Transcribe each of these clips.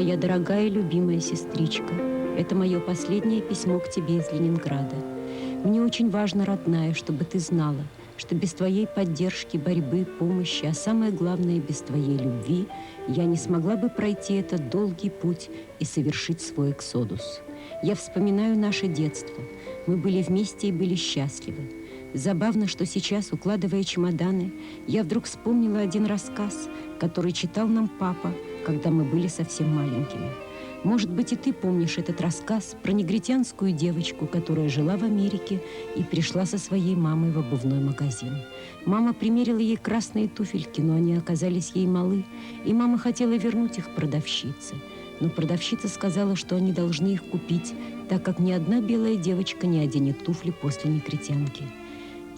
Моя дорогая и любимая сестричка, это мое последнее письмо к тебе из Ленинграда. Мне очень важно, родная, чтобы ты знала, что без твоей поддержки, борьбы, помощи, а самое главное, без твоей любви, я не смогла бы пройти этот долгий путь и совершить свой эксодус. Я вспоминаю наше детство. Мы были вместе и были счастливы. Забавно, что сейчас, укладывая чемоданы, я вдруг вспомнила один рассказ, который читал нам папа, когда мы были совсем маленькими. Может быть, и ты помнишь этот рассказ про негритянскую девочку, которая жила в Америке и пришла со своей мамой в обувной магазин. Мама примерила ей красные туфельки, но они оказались ей малы, и мама хотела вернуть их продавщице. Но продавщица сказала, что они должны их купить, так как ни одна белая девочка не оденет туфли после негритянки.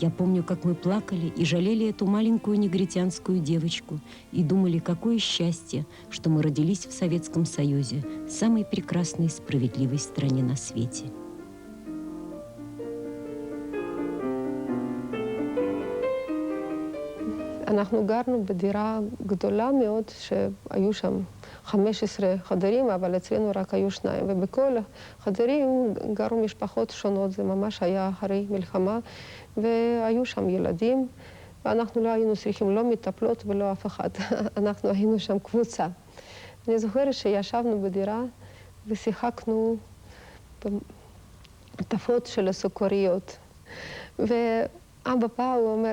Я помню, как мы плакали и жалели эту маленькую негритянскую девочку и думали, какое счастье, что мы родились в Советском Союзе, самой прекрасной и справедливой стране на свете. אנחנו גרנו בדירה גדולה מאוד, שהיו שם 15 חדרים, אבל אצלנו רק היו 2, ובכל חדרים גרו משפחות שונות, זה ממש היה אחרי מלחמה, והיו שם ילדים, ואנחנו לא היינו צריכים לא מטפלות ולא אף אחד, אנחנו היינו שם קבוצה. אני זוכרת שישבנו בדירה ושיחקנו בטפות של הסוכריות, ואבא בא, הוא אומר,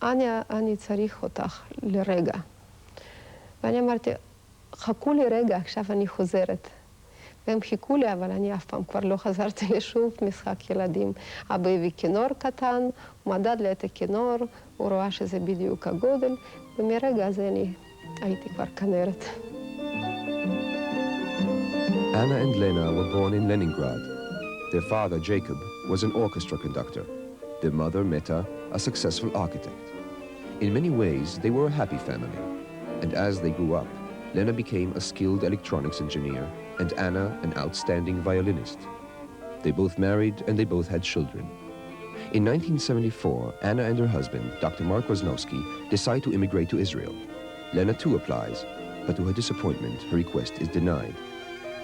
אניה, אני צריך אותך לרגע. ואני אמרתי, חכו לי רגע, עכשיו אני חוזרת. והם חיכו לי, אבל אני אף פעם כבר לא חזרתי לשוב משחק ילדים. אבא הביא כינור קטן, הוא מדד לי את הכינור, הוא רואה שזה בדיוק הגודל, ומרגע הזה אני הייתי כבר כנרת. Anna and Lena were born in Leningrad. Their father, Jacob, was an orchestra conductor. Their mother, Meta, a successful architect. In many ways, they were a happy family. And as they grew up, Lena became a skilled electronics engineer and Anna an outstanding violinist. They both married and they both had children. In 1974, Anna and her husband, Dr. Mark Woznowski, decide to immigrate to Israel. Lena too applies, but to her disappointment, her request is denied.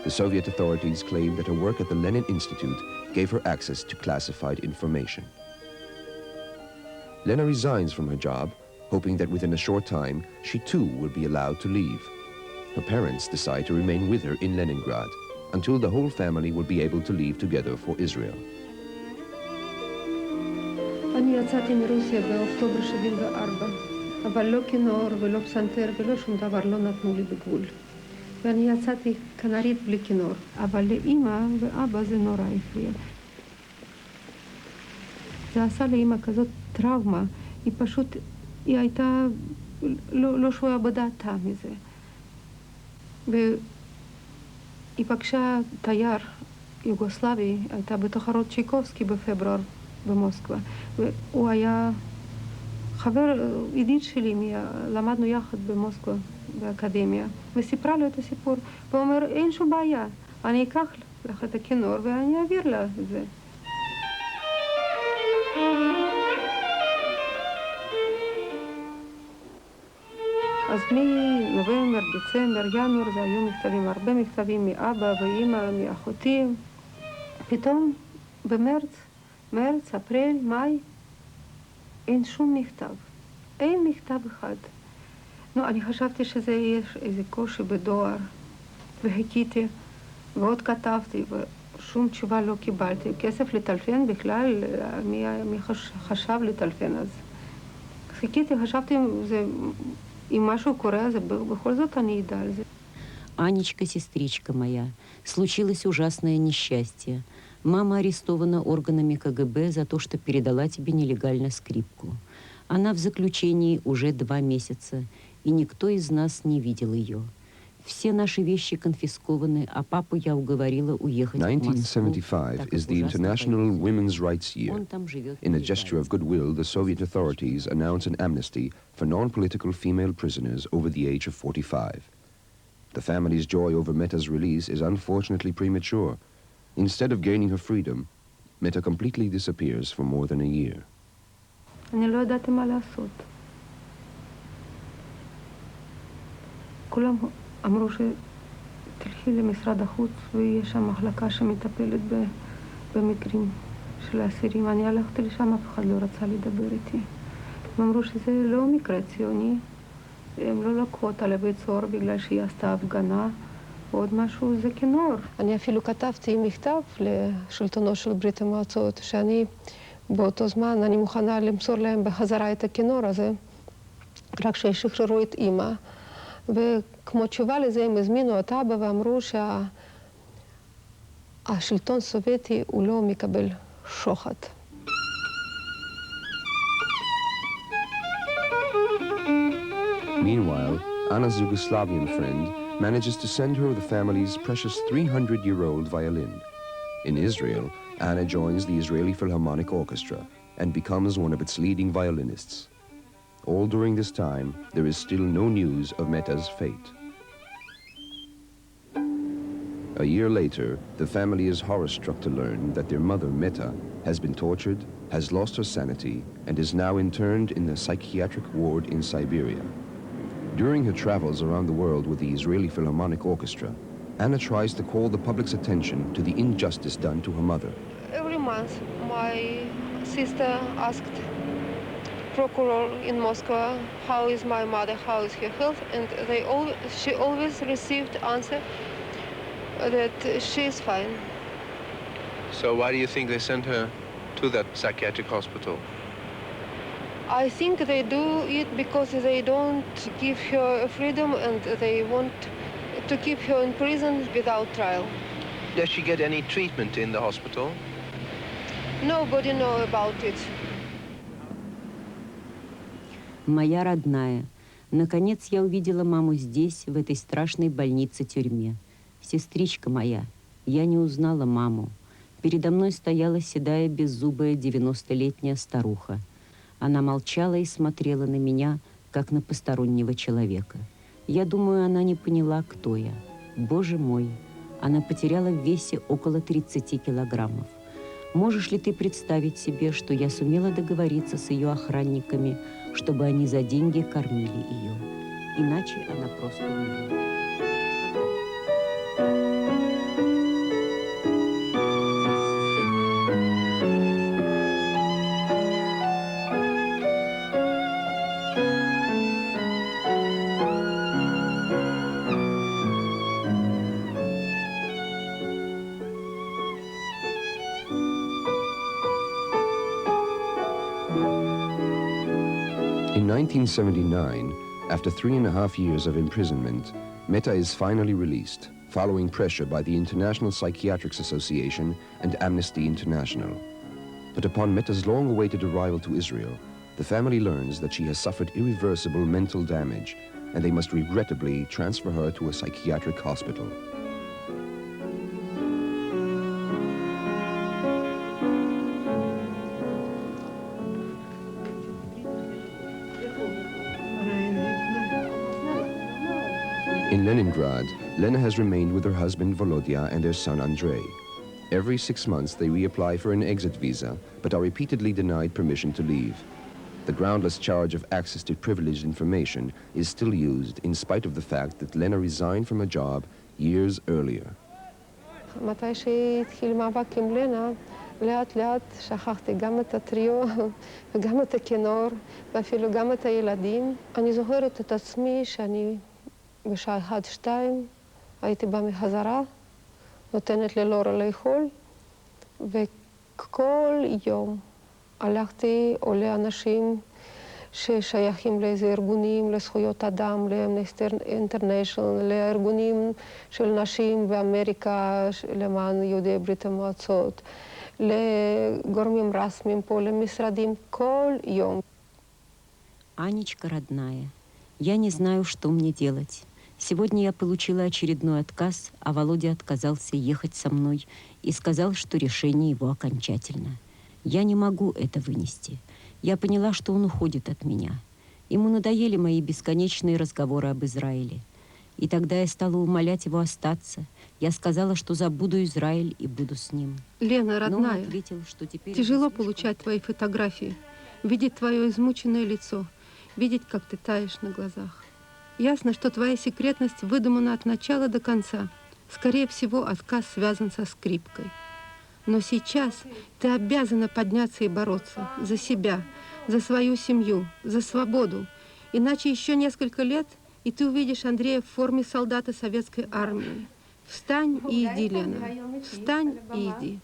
The Soviet authorities claim that her work at the Lenin Institute gave her access to classified information. Lena resigns from her job, hoping that within a short time, she too will be allowed to leave. Her parents decide to remain with her in Leningrad until the whole family will be able to leave together for Israel. אני יצאתי מרוסיה באוקטובר 74, אבל לא כינור ולא פסנתר ולא שום דבר לא נתנו לי בגבול. ואני יצאתי כנרית בלי כינור, אבל לאמא ואבא זה נורא הפריע. זה עשה לאמא כזאת טראומה, היא פשוט, היא הייתה לא שרויה בדעתה מזה. והיא פגשה תייר יוגוסלבי, הייתה בתחרות צ'יקובסקי בפברואר במוסקבה, והוא היה חבר, ידיד שלי, למדנו יחד במוסקבה באקדמיה, וסיפרה לו את הסיפור, והוא אומר, אין שום בעיה, אני אקח לך את הכינור ואני אעביר לה את זה. אז מנובמבר, דצמבר, ינואר, זה היו מכתבים, הרבה מכתבים מאבא ואמא, מאחותי. פתאום במרץ, אפריל, מאי, אין שום מכתב. אין מכתב אחד. אני חשבתי שזה יש איזה קושי בדואר, והקיתי, ועוד כתבתי, ושום תשובה לא קיבלתי. כסף לטלפן בכלל, מי חשב לטלפן אז. חיכיתי, חשבתי, אם משהו קורה, זה בכל זאת אני אדע על זה. Анечка, сестричка моя, случилось ужасное несчастье. Мама арестована органами КГБ за то, что передала тебе нелегально скрипку. Она в заключении уже 2 месяца, и никто из нас не видел ее. Все наши вещи конфискованы, а папу я уговорила уехать в Москву. 1975 is the International Women's Rights Year. In a gesture of goodwill, the Soviet authorities announce an amnesty for non-political female prisoners over the age of 45. The family's joy over Meta's release is unfortunately premature. Instead of gaining her freedom, Meta completely disappears for more than a year. אני לא ידעתי מה לעשות. כולם אמרו תלכי למשרד החוץ ויש שם מחלקה שמטפלת במקרים של האסירים. אני הלכתי לשם, אף אחד לא רצה לדבר איתי. הם אמרו שזה לא מקרה ציוני, הם לא לקחו אותה לבית סוהר בגלל שהיא עשתה הפגנה. עוד משהו, זה כינור. אני אפילו כתבתי מכתב לשלטונו של ברית המועצות, שאני באותו זמן, אני מוכנה למסור להם בחזרה את הכינור הזה, רק שישחררו את אימא. וכמו תשובה לזה הם הזמינו את אבא ואמרו שהשלטון הסובייטי הוא לא מקבל שוחד. Meanwhile, Anna's Yugoslavian friend manages to send her the family's precious 300-year-old violin. In Israel, Anna joins the Israeli Philharmonic Orchestra and becomes one of its leading violinists. All during this time, there is still no news of Meta's fate. A year later, the family is horror-struck to learn that their mother, Meta, has been tortured, has lost her sanity, and is now interned in a psychiatric ward in Siberia. During her travels around the world with the Israeli Philharmonic Orchestra, Anna tries to call the public's attention to the injustice done to her mother. Every month, my sister asked prokuror in Moscow, how is my mother, how is her health, and she always received answer that she is fine. So why do you think they sent her to that psychiatric hospital? I think they do it because they don't give her freedom and they want to keep her in prison without trial. Does she get any treatment in the hospital? Nobody knows about it. Моя родная, наконец я увидела маму здесь, в этой страшной больнице-тюрьме. Сестричка моя, я не узнала маму. Передо мной стояла седая, беззубая 90-летняя старуха. Она молчала и смотрела на меня, как на постороннего человека. Я думаю, она не поняла, кто я. Боже мой, она потеряла в весе около 30 килограммов. Можешь ли ты представить себе, что я сумела договориться с ее охранниками, чтобы они за деньги кормили ее? Иначе она просто умрет. In 1979, after 3.5 years of imprisonment, Meta is finally released, following pressure by the International Psychiatrics Association and Amnesty International. But upon Meta's long-awaited arrival to Israel, the family learns that she has suffered irreversible mental damage, and they must regrettably transfer her to a psychiatric hospital. In Leningrad, Lena has remained with her husband Volodya and their son Andrei. Every 6 months they reapply for an exit visa, but are repeatedly denied permission to leave. The groundless charge of access to privileged information is still used in spite of the fact that Lena resigned from a job years earlier. מתי שהתחיל מאבק עם לנה, לאט לאט שכחתי גם את הטריו וגם את הכינור ואפילו גם את הילדים. אני זוכרת את עצמי שאני בשעה 1-2 הייתי באה מחזרה, נותנת ללורה לאכול, וכל יום הלכתי או לאנשים ששייכים לאיזה ארגונים לזכויות אדם, לאמנסטי אינטרנשיונל, לארגונים של נשים באמריקה למען יהודי ברית המועצות, לגורמים רשמיים פה, למשרדים, כל יום. Анечка, родная, я не знаю, что мне делать. Сегодня я получила очередной отказ, а Володя отказался ехать со мной и сказал, что решение его окончательно. Я не могу это вынести. Я поняла, что он уходит от меня. Ему надоели мои бесконечные разговоры об Израиле. И тогда я стала умолять его остаться. Я сказала, что забуду Израиль и буду с ним. Лена, Но он родная, ответил, что теперь тяжело это слишком получать твои фотографии, видеть твое измученное лицо, видеть, как ты таешь на глазах. Ясно, что твоя секретность выдумана от начала до конца. Скорее всего, отказ связан со скрипкой. Но сейчас ты обязана подняться и бороться за себя, за свою семью, за свободу. Иначе еще несколько лет, и ты увидишь Андрея в форме солдата советской армии. Встань и иди, Лена. Встань и иди.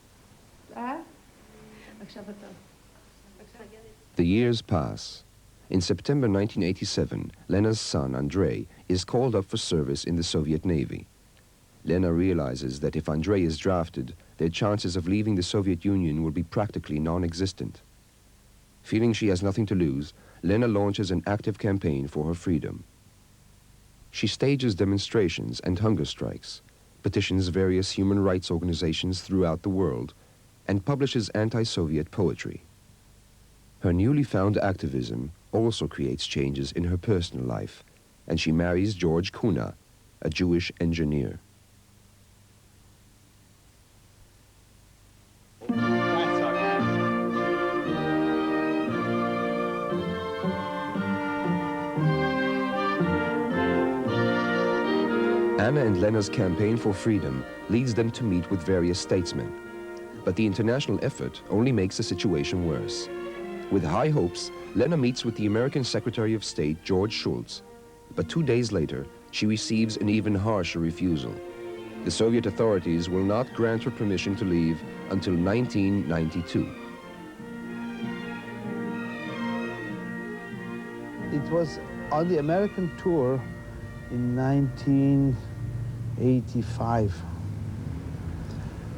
The years pass. In September 1987, Lena's son, Andrei, is called up for service in the Soviet Navy. Lena realizes that if Andrei is drafted, their chances of leaving the Soviet Union will be practically non-existent. Feeling she has nothing to lose, Lena launches an active campaign for her freedom. She stages demonstrations and hunger strikes, petitions various human rights organizations throughout the world, and publishes anti-Soviet poetry. Her newly found activism also creates changes in her personal life, and she marries George Kuna, a Jewish engineer. Anna and Lena's campaign for freedom leads them to meet with various statesmen. But the international effort only makes the situation worse. With high hopes, Lena meets with the American Secretary of State, George Shultz. But 2 days later, she receives an even harsher refusal. The Soviet authorities will not grant her permission to leave until 1992. It was on the American tour in 1985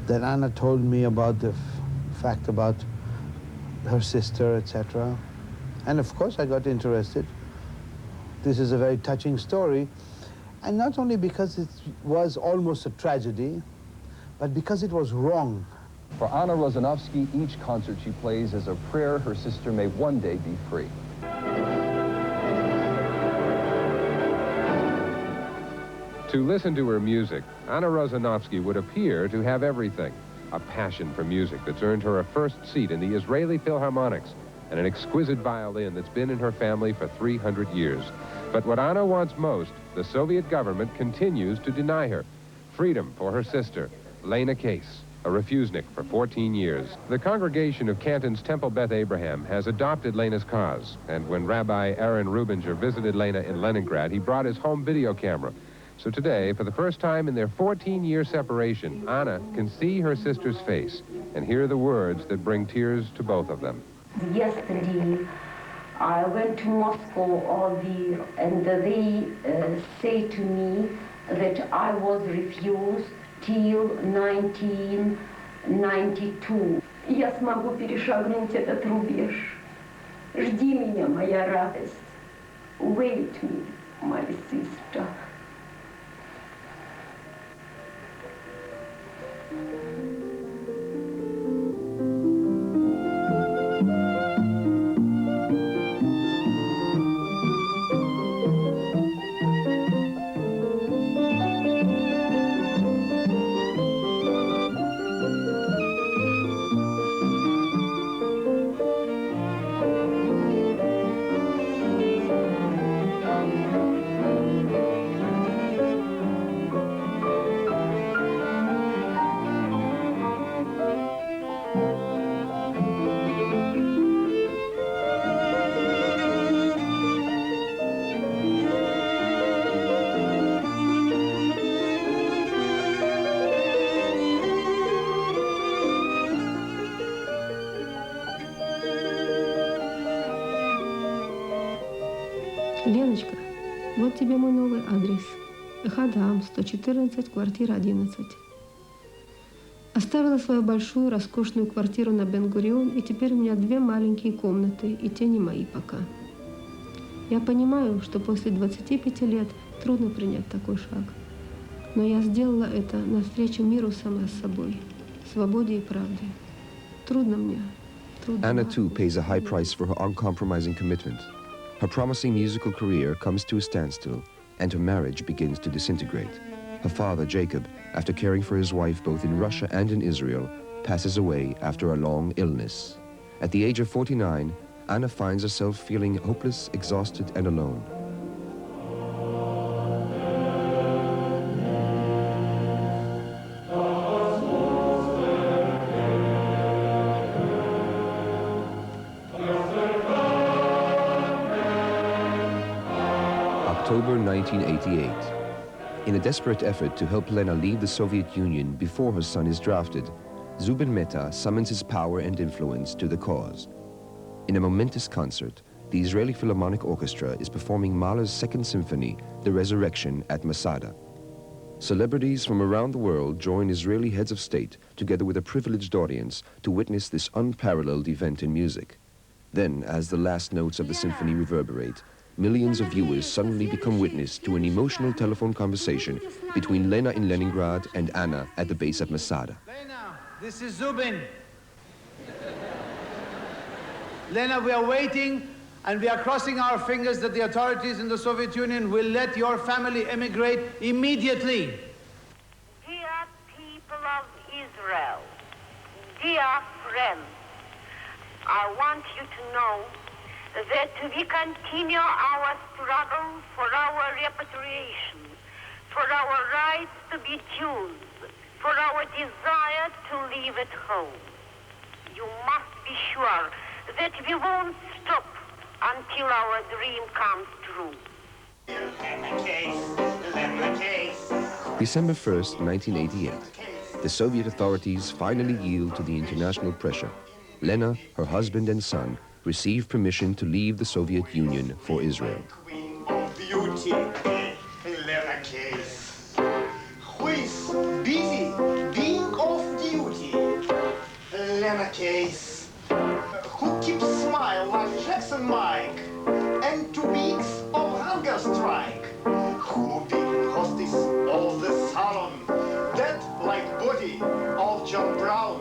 that Anna told me about the fact about her sister, etc. And of course I got interested. This is a very touching story, and not only because it was almost a tragedy, but because it was wrong. For Anna Rosanovsky, each concert she plays is a prayer her sister may one day be free. To listen to her music, Anna Rosanovsky would appear to have everything. A passion for music that's earned her a first seat in the Israeli Philharmonics and an exquisite violin that's been in her family for 300 years. But what Anna wants most, the Soviet government continues to deny her. Freedom for her sister, Lena Case, a refusenik for 14 years. The congregation of Canton's Temple Beth Abraham has adopted Lena's cause. And when Rabbi Aaron Rubinger visited Lena in Leningrad, he brought his home video camera. So today, for the first time in their 14-year separation, Anna can see her sister's face and hear the words that bring tears to both of them. Yesterday, I went to Moscow, and they say to me that I was refused till 1992. Я смогу перешагнуть этот рубеж. Жди меня, моя радость. Wait me, my sister. Леночка, вот тебе мой новый адрес. Хадам, 114, квартира 11. Оставила свою большую, роскошную квартиру на Бен-Гурион, и теперь у меня 2 маленькие комнаты, и те не мои пока. Я понимаю, что после 25 лет трудно принять такой шаг. Но я сделала это навстречу миру сама с собой, свободе и правде. Трудно мне. Трудно. Anna too pays a high price for her uncompromising commitment. Her promising musical career comes to a standstill, and her marriage begins to disintegrate. Her father, Jacob, after caring for his wife both in Russia and in Israel, passes away after a long illness. At the age of 49, Anna finds herself feeling hopeless, exhausted, and alone. October 1988. In a desperate effort to help Lena leave the Soviet Union before her son is drafted, Zubin Mehta summons his power and influence to the cause. In a momentous concert, the Israeli Philharmonic Orchestra is performing Mahler's Second Symphony, The Resurrection, at Masada. Celebrities from around the world join Israeli heads of state, together with a privileged audience, to witness this unparalleled event in music. Then, as the last notes of the symphony reverberate, millions of viewers suddenly become witness to an emotional telephone conversation between Lena in Leningrad and Anna at the base of Masada. Lena, this is Zubin. Lena, we are waiting and we are crossing our fingers that the authorities in the Soviet Union will let your family emigrate immediately. Dear people of Israel, dear friends, I want you to know that we continue our struggle for our repatriation, for our rights to be Jews, for our desire to live at home. You must be sure that we won't stop until our dream comes true. December 1st, 1988. The Soviet authorities finally yield to the international pressure. Lena, her husband and son, receive permission to leave the Soviet Union for Israel. Queen of beauty, Lena Case. Who is busy being off duty? Lena Case. Who keeps smile like Jackson Mike? And 2 weeks of hunger strike. Who big hostess of the salon? That like body of John Brown.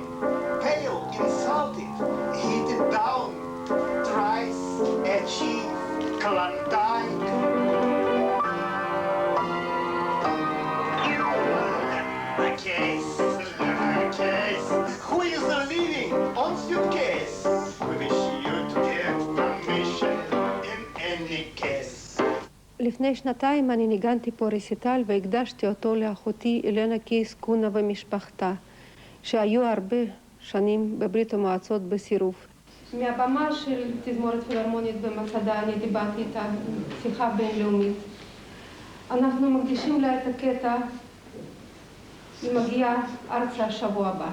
Pale, insulted, heated down. Thrice achieve Klondike. Lena Case. Who is living on suitcase? We wish you to get permission in any case. לפני שנתיים אני ניגנתי פה רסיטל והקדשתי אותו לאחותי אלנה קייס קונה ומשפחתה, שהיו הרבה שנים בברית המועצות בסירוב. מהבמה של תזמורת פילהרמונית במסעדה אני דיברתי איתה שיחה בינלאומית. אנחנו מקדישים לה את הקטע, היא מגיעה ארצה השבוע הבא.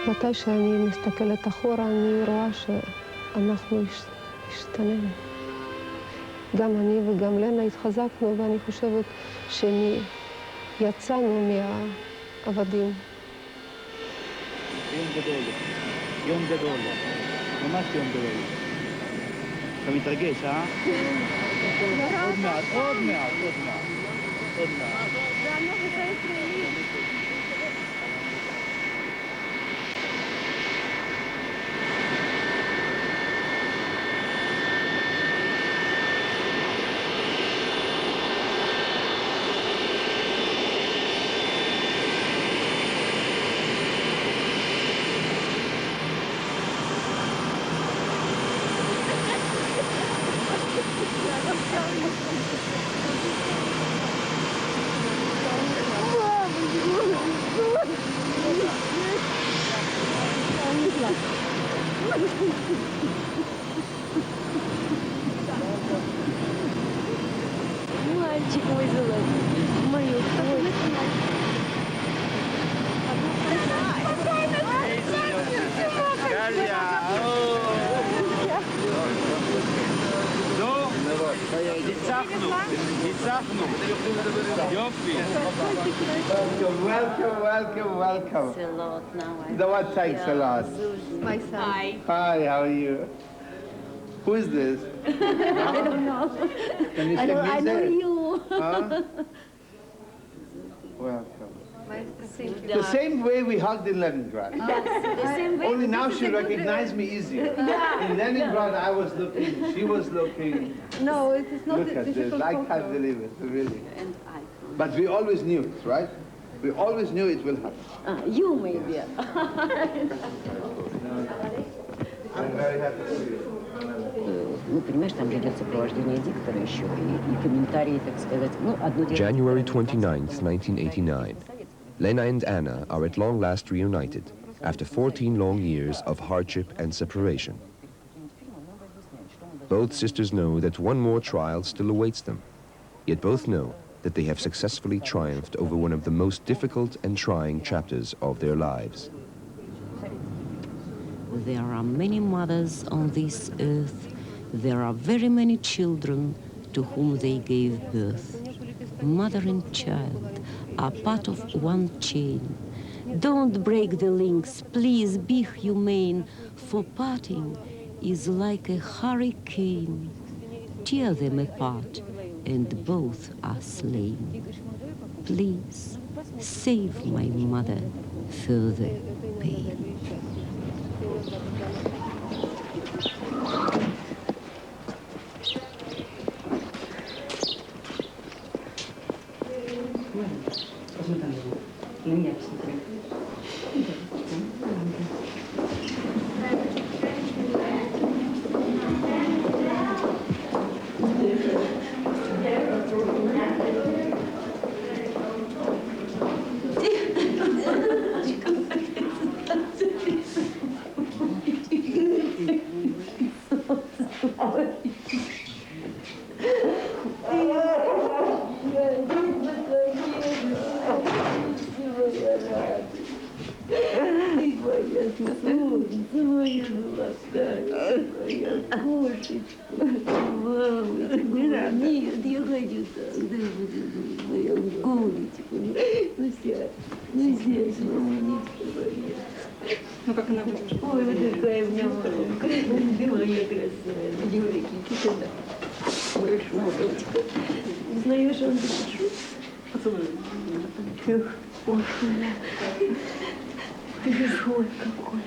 מתי שאני מסתכלת אחורה, אני רואה שאנחנו השתננו. גם אני וגם לנה התחזקנו, ואני חושבת שיצאנו מהעבדים. יום גדול, יום גדול, ממש יום גדול. אתה מתרגש, אה? עוד מעט, עוד מעט, עוד מעט, עוד מעט. זה הנפש הישראלי. Мальчик мой золотой, мою кровь. ניצחנו, ניצחנו. יופי. Welcome, welcome, welcome. Thanks a lot now. No one thanks a lot. My son. Hi. Hi, how are you? Who is this? I don't know. Can you I sing know music? you. Huh? Welcome. Thank The same way we hugged in Leningrad. Only now she recognized me easier. In Leningrad, I was looking, she was looking. No, it is not Look at this. difficult I photo. can't believe it, really. But we always knew it, right? We always knew it will happen. You maybe. I'm very happy to see you. Ну, понимаешь, там же идет сопровождение диктора еще и комментарии, так сказать. Ну, одно дело... January 29th, 1989. Lena and Anna are at long last reunited after 14 long years of hardship and separation. Both sisters know that one more trial still awaits them, yet both know that they have successfully triumphed over one of the most difficult and trying chapters of their lives. There are many mothers on this earth. There are very many children to whom they gave birth. Mother and child are part of one chain. Don't break the links, please be humane, for parting is like a hurricane. Tear them apart, and both are slain. Please save my mother further pain. Ну как она будет? Ой, вот такая у меня мамка. Моя красавица. Юрики, сюда. Большой мамочка. Узнаешь, он хорошо? Поцелуй. Эх, ой, ты же свой какой.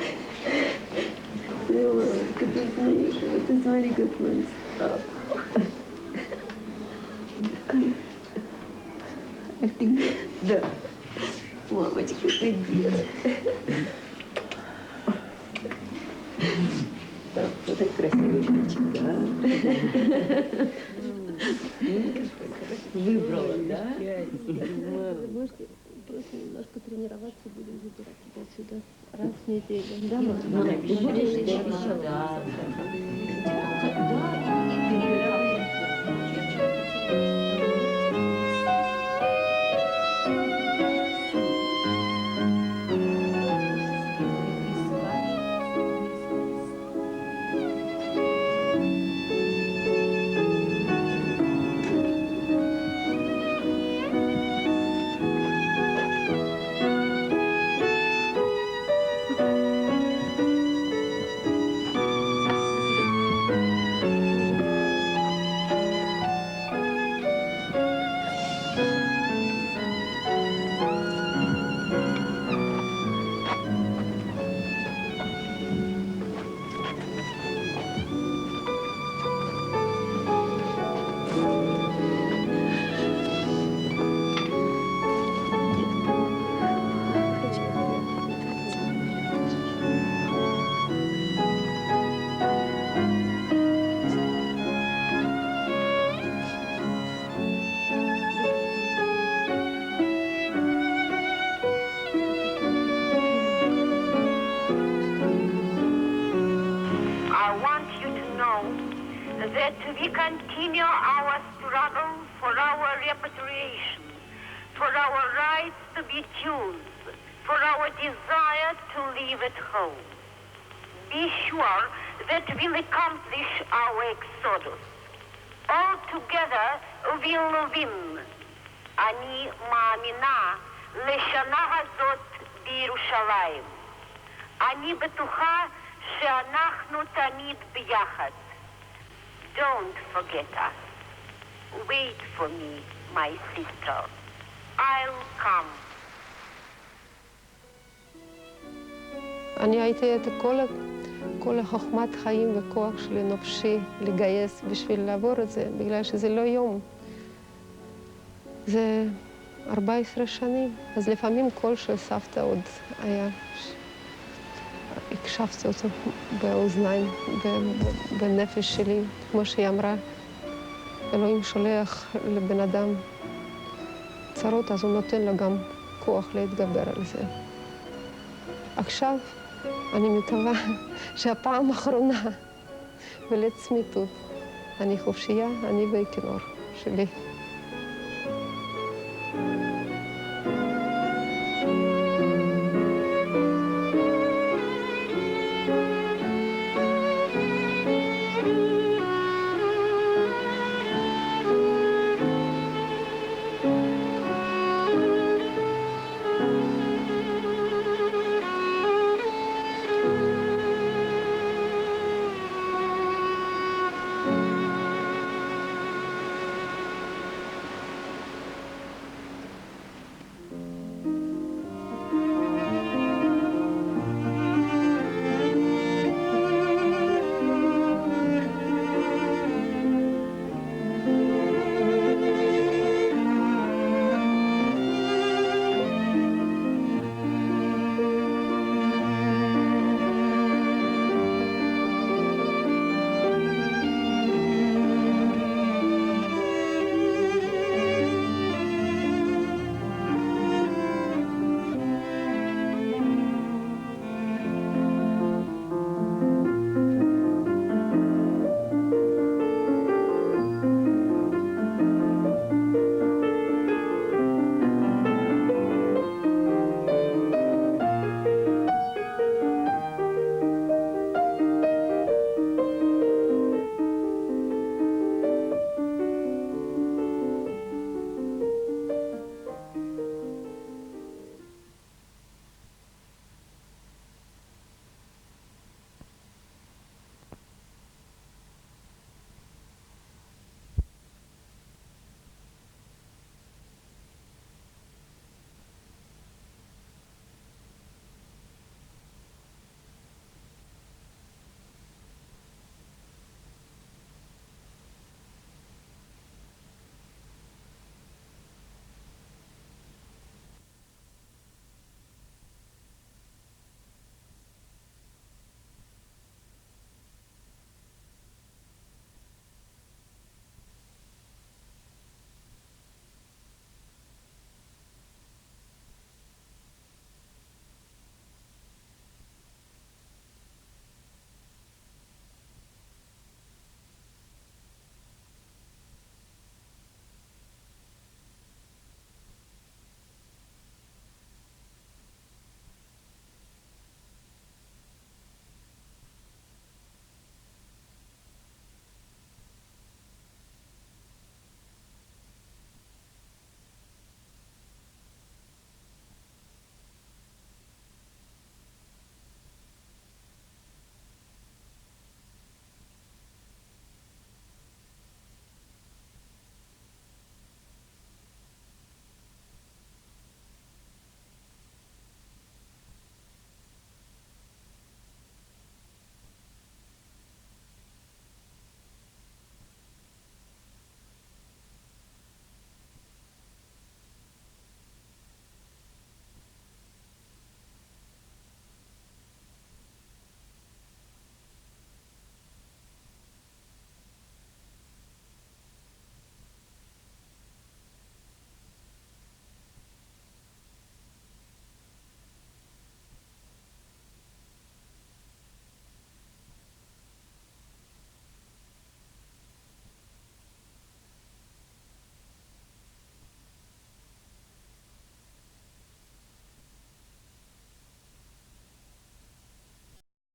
Мамка, ты знаешь, ты смотри, как он стал. Ах ты где? Да. Мамочка, ты где? Вот так красивый ключик, да? Выбрала, да? Можете просто немножко тренироваться, будем забирать тебя сюда раз в неделю. Да, мама? Ты будешь еще? Да. that we continue our struggle for our repatriation, for our rights to be Jews, for our desire to live at home. Be sure that we'll accomplish our exodus. All together we'll win. אני מאמינה לשנה הזאת בירושלים. אני בטוחה שאנחנו תמיד ביחד. Don't forget us. Wait for me, my sister. I'll come. אני הייתי את כל החוכמת חיים וכוח שלי נפשי לגייס בשביל לעבור את זה, בגלל שזה לא יום. זה 14 שנים, אז לפעמים קול של סבתא עוד היה, הקשבתי אותו באוזניים, בנפש שלי, כמו שהיא אמרה, אלוהים שולח לבן אדם צרות, אז הוא נותן לו גם כוח להתגבר על זה. עכשיו אני מקווה שהפעם האחרונה ולצמיתות אני חופשייה, אני והכינור שלי.